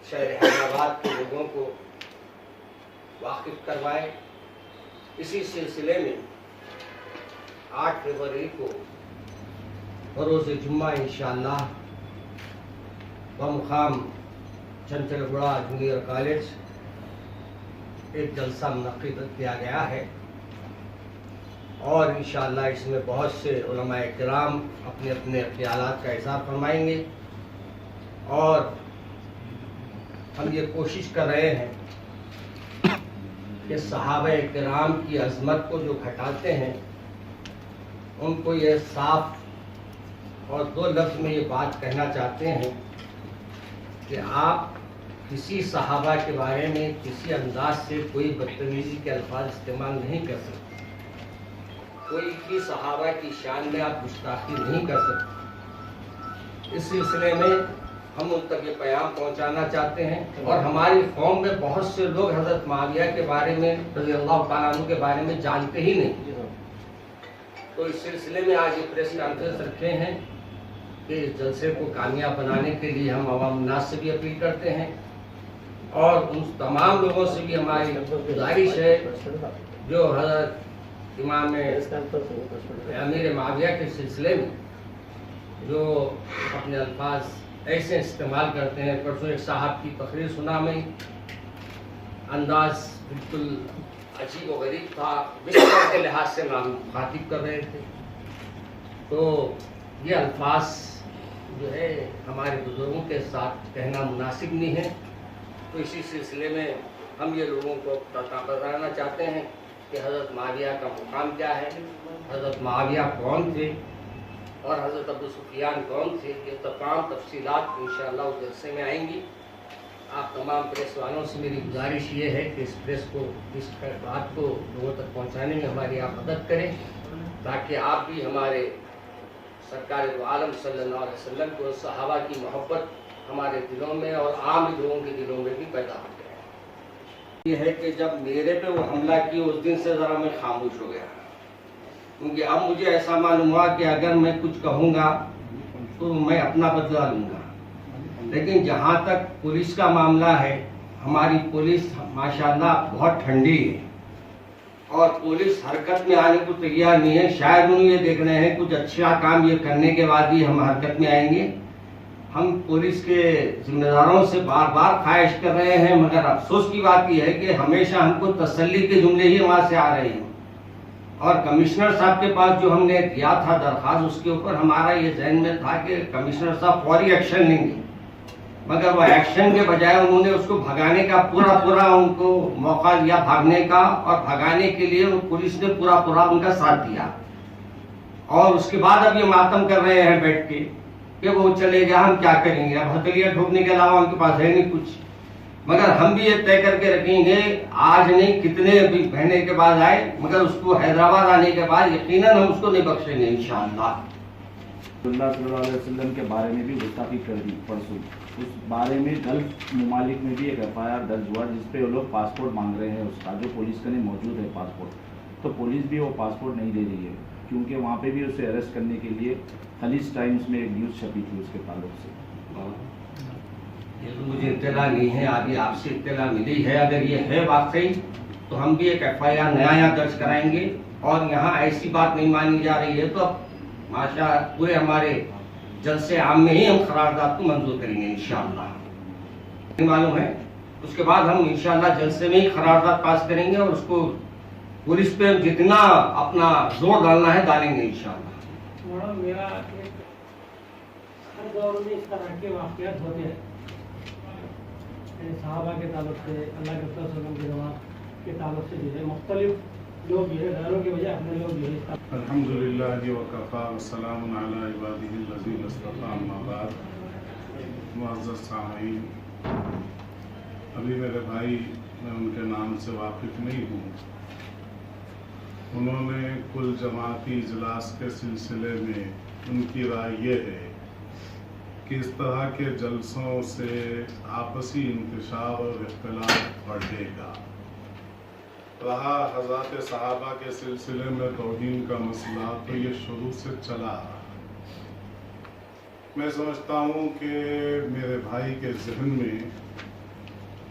شہر حیدرآباد کے لوگوں کو واقف کروائیں۔ اسی سلسلے میں 8 فروری کو بروز جمعہ انشاءاللہ بمقام چنچل گڑھا جونیئر کالج ایک جلسہ منعقد کیا گیا ہے، اور انشاءاللہ اس میں بہت سے علماء کرام اپنے اپنے خیالات کا اظہار فرمائیں گے، اور ہم یہ کوشش کر رہے ہیں کہ صحابہ کرام کی عظمت کو جو گھٹاتے ہیں ان کو یہ صاف اور 2 لفظ میں یہ بات کہنا چاہتے ہیں کہ آپ کسی صحابہ کے بارے میں کسی انداز سے کوئی بدتمیزی کے الفاظ استعمال نہیں کر سکتے، کوئی بھی صحابہ کی شان میں آپ گستاخی نہیں کر سکتے۔ اس سلسلے میں ہم ان تک یہ پیغام پہنچانا چاہتے ہیں، اور ہماری قوم میں بہت سے لوگ حضرت معاویہ کے بارے میں رضی اللہ تعالیٰ عنہ کے بارے میں جانتے ہی نہیں، تو اس سلسلے میں آج یہ پریس کانفرنس رکھے ہیں کہ اس جلسے کو کامیاب بنانے کے لیے ہم عوام الناس سے بھی اپیل کرتے ہیں، اور ان تمام لوگوں سے بھی ہماری گزارش ہے جو حضرت امام امیر معاویہ کے سلسلے میں جو اپنے الفاظ ایسے استعمال کرتے ہیں۔ پرسوں ایک صاحب کی تقریر سنا میں، انداز بالکل عجیب و غریب تھا، بستر کے لحاظ سے مخاطب کر رہے تھے، تو یہ الفاظ جو ہے ہمارے بزرگوں کے ساتھ کہنا مناسب نہیں ہے۔ تو اسی سلسلے میں ہم یہ لوگوں کو بتانا چاہتے ہیں کہ حضرت معاویہ کا مقام کیا ہے، حضرت معاویہ کون تھے، اور حضرت ابو سفیان کون تھے۔ یہ تمام تفصیلات انشاءاللہ اس جلسے میں آئیں گی۔ آپ تمام پریس والوں سے میری گزارش یہ ہے کہ اس پریس کو، اس بات کو لوگوں تک پہنچانے میں ہماری آپ مدد کریں، تاکہ آپ بھی ہمارے سرکار دو عالم صلی اللہ علیہ وسلم کو صحابہ کی محبت ہمارے دلوں میں اور عام لوگوں کے دلوں میں بھی پیدا ہو جائے۔ یہ ہے کہ جب میرے پہ وہ حملہ کی اس دن سے ذرا میں خاموش ہو گیا، کیونکہ اب مجھے ایسا معلوم ہوا کہ اگر میں کچھ کہوں گا تو میں اپنا بدلہ لوں گا۔ لیکن جہاں تک پولیس کا معاملہ ہے، ہماری پولیس ماشاءاللہ بہت ٹھنڈی ہے، اور پولیس حرکت میں آنے کو تیار نہیں ہے۔ شاید انہوں یہ دیکھ رہے ہیں کچھ اچھا کام یہ کرنے کے بعد ہی ہم حرکت میں آئیں گے۔ ہم پولیس کے ذمہ داروں سے بار بار خواہش کر رہے ہیں، مگر افسوس کی بات یہ ہے کہ ہمیشہ ہم کو تسلی کے جملے ہی وہاں سے آ رہے ہیں، اور کمشنر صاحب کے پاس جو ہم نے دیا تھا درخواست، اس کے اوپر ہمارا یہ ذہن میں تھا کہ کمشنر صاحب فوری ایکشن لیں گے، مگر وہ ایکشن کے بجائے انہوں نے اس کو بھگانے کا پورا ان کو موقع دیا بھاگنے کا، اور بھگانے کے لیے پولیس نے پورا ان کا ساتھ دیا، اور اس کے بعد اب یہ ماتم کر رہے ہیں بیٹھ کے کہ وہ چلے گیا، ہم کیا کریں گے، اب ہتھیلیاں ٹھوکنے کے علاوہ ان کے پاس ہے نہیں کچھ۔ مگر ہم بھی یہ طے کر کے رکھیں گے، آج نہیں کتنے بھی مہینے کے بعد آئے، مگر اس کو حیدرآباد آنے کے بعد یقیناً ہم اس کو نہیں بخشیں گے انشاءاللہ۔ اللہ صلی اللہ علیہ وسلم کے بارے میں بھی گستاخی کر دی پرسوں، اس بارے میں گلف ممالک میں بھی ایک FIR درج ہوا جس پہ وہ لوگ پاسپورٹ مانگ رہے ہیں اس کا، جو پولیس کے لیے موجود ہے پاسپورٹ، تو پولیس بھی وہ پاسپورٹ نہیں دے رہی ہے، کیونکہ وہاں پہ بھی اسے اریسٹ کرنے کے لیے خلیج ٹائمز میں ایک نیوز چھپی تھی اس کے تعلق سے۔ یہ تو مجھے اطلاع نہیں ہے، ابھی آپ سے اطلاع ملی ہے، اگر یہ ہے واقعی تو ہم بھی ایک FIR نیا درج کرائیں گے، اور یہاں ایسی بات نہیں مانی جا رہی ہے تو اب ماشاء پورے ہمارے جلسے عام میں ہی ہم قرارداد کو منظور کریں گے انشاءاللہ، نہیں معلوم ہے، اس کے بعد ہم انشاءاللہ جلسے میں ہی قرارداد پاس کریں گے، اور اس کو پولیس پہ جتنا اپنا زور ڈالنا ہے ڈالیں گے انشاءاللہ۔ میرا ہر دور میں اس طرح کے واقعات ہوتے ہیں، صحابہ کے تعلق سے، اللہ کے رسول صلی اللہ علیہ وسلم کی روایت کے تعلق سے جو ہے مختلف لوگ جو ہے غیروں کی وجہ اپنے لوگ جو ہے۔ الحمدللہ وکفا وسلام علی عبادہ الذین اصطفی، اما بعد۔ معزز سامعین، ابھی میرے بھائی، میں ان کے نام سے واقف نہیں ہوں، انہوں نے کل جماعتی اجلاس کے سلسلے میں ان کی رائے یہ ہے کہ اس طرح کے جلسوں سے آپسی انتشار اور اختلاف بڑھے گا۔ رہا حضرات صحابہ کے سلسلے میں توہین کا مسئلہ، تو یہ شروع سے چلا رہا۔ میں سمجھتا ہوں کہ میرے بھائی کے ذہن میں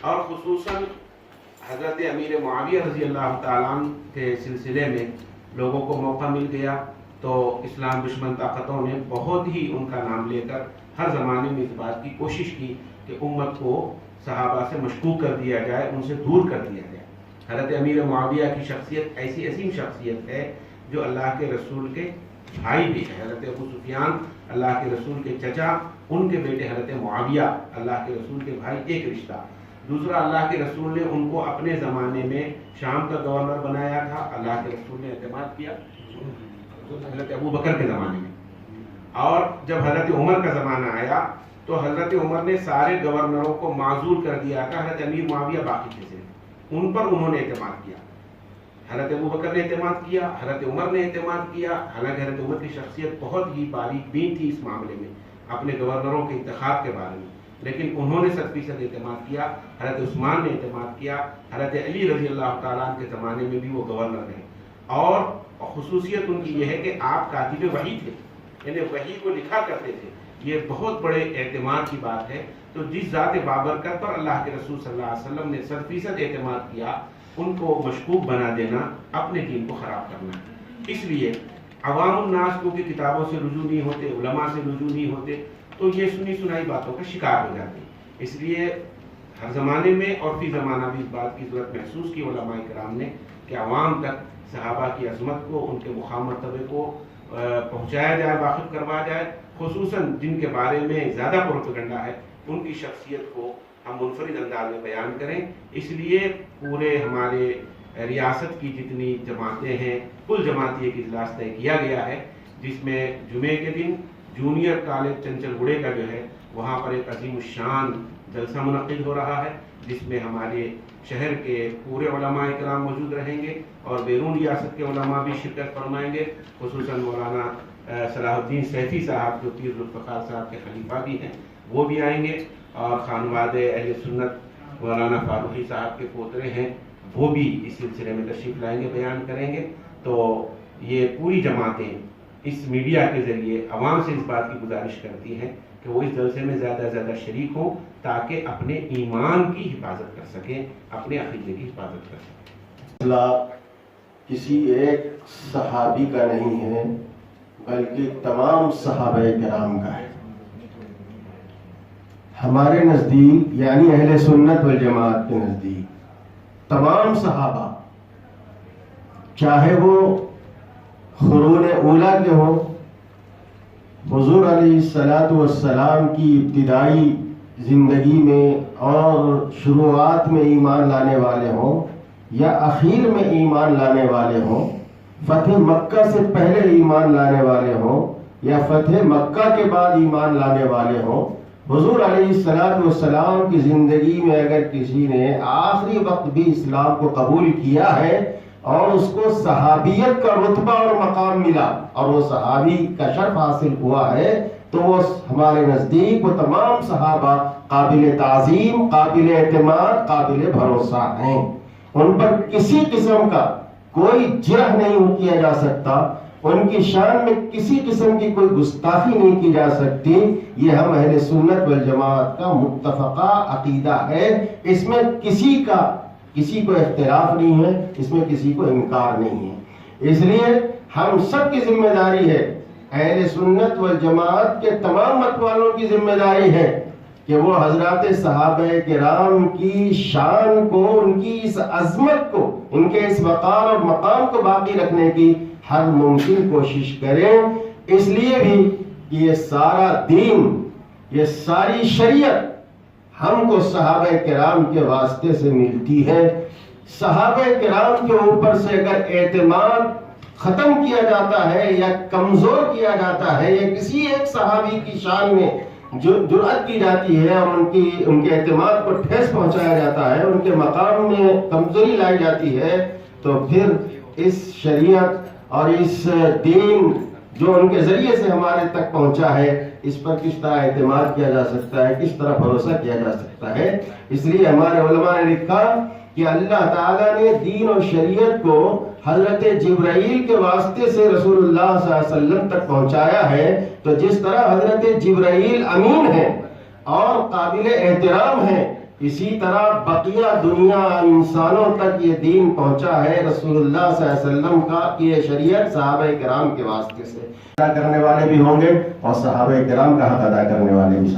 اور خصوصاً حضرت امیر معاویہ رضی اللہ تعالیٰ عنہ کے سلسلے میں لوگوں کو موقع مل گیا تو اسلام دشمن طاقتوں نے بہت ہی ان کا نام لے کر ہر زمانے میں اس بات کی کوشش کی کہ امت کو صحابہ سے مشکوک کر دیا جائے، ان سے دور کر دیا جائے۔ حضرت امیر معاویہ کی شخصیت ایسی عظیم شخصیت ہے جو اللہ کے رسول کے بھائی بھی ہے۔ حضرت ابو سفیان اللہ کے رسول کے چچا، ان کے بیٹے حضرت معاویہ اللہ کے رسول کے بھائی، ایک رشتہ۔ دوسرا، اللہ کے رسول نے ان کو اپنے زمانے میں شام کا گورنر بنایا تھا، اللہ کے رسول نے اعتماد کیا حضرت ابو بکر کے زمانے میں، اور جب حضرت عمر کا زمانہ آیا تو حضرت عمر نے سارے گورنروں کو معزول کر دیا تھا، حضرت امیر معاویہ باقی تھے صرف، ان پر انہوں نے اعتماد کیا۔ حضرت ابو بکر نے اعتماد کیا، حضرت عمر نے اعتماد کیا، حالانکہ حضرت عمر کی شخصیت بہت ہی باریک بین تھی اس معاملے میں اپنے گورنروں کے انتخاب کے بارے میں، لیکن انہوں نے 100% اعتماد کیا۔ حضرت عثمان نے اعتماد کیا، حضرت علی رضی اللہ تعالیٰ عنہ کے زمانے میں بھی وہ گورنر رہے، اور خصوصیت ان کی یہ ہے کہ آپ کاتب وحی تھے، یعنی وحی کو لکھا کرتے تھے، یہ بہت بڑے اعتماد کی بات ہے۔ تو جس ذات بابرکت پر اللہ کے رسول صلی اللہ علیہ وسلم نے 100% اعتماد کیا، ان کو مشکوک بنا دینا اپنے دین کو خراب کرنا ہے۔ اس لیے عوام الناس کو کتابوں سے رجوع نہیں ہوتے، علماء سے رجوع نہیں ہوتے، تو یہ سنی سنائی باتوں کا شکار ہو جاتے ہیں۔ اس لیے ہر زمانے میں اور فی زمانہ بھی اس بات کی ضرورت محسوس کی علماء کرام نے کہ عوام تک صحابہ کی عظمت کو، ان کے مقام مرتبے کو پہنچایا جائے، واقف کروایا جائے، خصوصاً جن کے بارے میں زیادہ پروپیگنڈا ہے ان کی شخصیت کو ہم منفرد انداز میں بیان کریں۔ اس لیے پورے ہمارے ریاست کی جتنی جماعتیں ہیں، کل جماعتی ایک اجلاس طے کیا گیا ہے، جس میں جمعے کے دن جونیئر کالج چنچل گڑے کا جو ہے وہاں پر ایک عظیم الشان جلسہ منعقد ہو رہا ہے، جس میں ہمارے شہر کے پورے علماء کرام موجود رہیں گے اور بیرون ریاست کے علماء بھی شرکت فرمائیں گے، خصوصاً مولانا صلاح الدین سیفی صاحب جو پیر ذوالفقار صاحب کے خلیفہ بھی ہیں، وہ بھی آئیں گے، اور خانواد اہل سنت مولانا فاروقی صاحب کے پوترے ہیں، وہ بھی اس سلسلے میں تشریف لائیں گے، بیان کریں گے۔ تو یہ پوری جماعتیں اس میڈیا کے ذریعے عوام سے اس بات کی گزارش کرتی ہیں کہ وہ اس جلسے میں زیادہ سے زیادہ شریک ہوں تاکہ اپنے ایمان کی حفاظت کر سکیں، اپنے عقیدے کی حفاظت کر سکیں۔ مسئلہ کسی ایک صحابی کا نہیں ہے بلکہ تمام صحابہ کرام کا ہے۔ ہمارے نزدیک یعنی اہل سنت والجماعت کے نزدیک تمام صحابہ، چاہے وہ قرون اولیٰ کے ہوں، حضور علیہ السلام کی ابتدائی زندگی میں اور شروعات میں ایمان لانے والے ہوں یا اخیر میں ایمان لانے والے ہوں، فتح مکہ سے پہلے ایمان لانے والے ہوں یا فتح مکہ کے بعد ایمان لانے والے ہوں، حضور علیہ السلام کی زندگی میں اگر کسی نے آخری وقت بھی اسلام کو قبول کیا ہے اور اس کو صحابیت کا رتبہ اور مقام ملا اور وہ صحابی کا شرف حاصل ہوا ہے، تو وہ ہمارے نزدیک وہ تمام صحابہ قابل تعظیم، قابل اعتماد، قابل بھروسہ ہیں۔ ان پر کسی قسم کا کوئی جرح نہیں کیا جا سکتا، ان کی شان میں کسی قسم کی کوئی گستاخی نہیں کی جا سکتی۔ یہ ہم اہل سنت والجماعت کا متفقہ عقیدہ ہے، اس میں کسی کو اختلاف نہیں ہے، اس میں کسی کو انکار نہیں ہے۔ اس لیے ہم سب کی ذمہ داری ہے، اہل سنت والجماعت کے تمام مت والوں کی ذمہ داری ہے کہ وہ حضرات صحابہ کرام کی شان کو، ان کی اس عظمت کو، ان کے اس وقار اور مقام کو باقی رکھنے کی ہر ممکن کوشش کریں۔ اس لیے بھی کہ یہ سارا دین، یہ ساری شریعت ہم کو صحابہ کرام کے واسطے سے ملتی ہے۔ صحابہ کرام کے اوپر سے اگر اعتماد ختم کیا جاتا ہے یا کمزور کیا جاتا ہے یا کسی ایک صحابی کی شان میں جرأت کی جاتی ہے اور ان کے اعتماد کو ٹھیس پہنچایا جاتا ہے، ان کے مقام میں کمزوری لائی جاتی ہے، تو پھر اس شریعت اور اس دین جو ان کے ذریعے سے ہمارے تک پہنچا ہے، اس پر کس طرح اعتماد کیا جا سکتا ہے، کس طرح بھروسہ کیا جا سکتا ہے۔ اس لیے ہمارے علماء نے لکھا کہ اللہ تعالیٰ نے دین اور شریعت کو حضرت جبرائیل کے واسطے سے رسول اللہ صلی اللہ علیہ وسلم تک پہنچایا ہے، تو جس طرح حضرت جبرائیل امین ہیں اور قابل احترام ہیں، اسی طرح بقیہ دنیا انسانوں تک یہ دین پہنچا ہے رسول اللہ صلی اللہ علیہ وسلم کا کہ یہ شریعت صحابہ کرام کے واسطے سے ادا کرنے والے بھی ہوں گے اور صحابہ کرام کا حق ادا کرنے والے بھی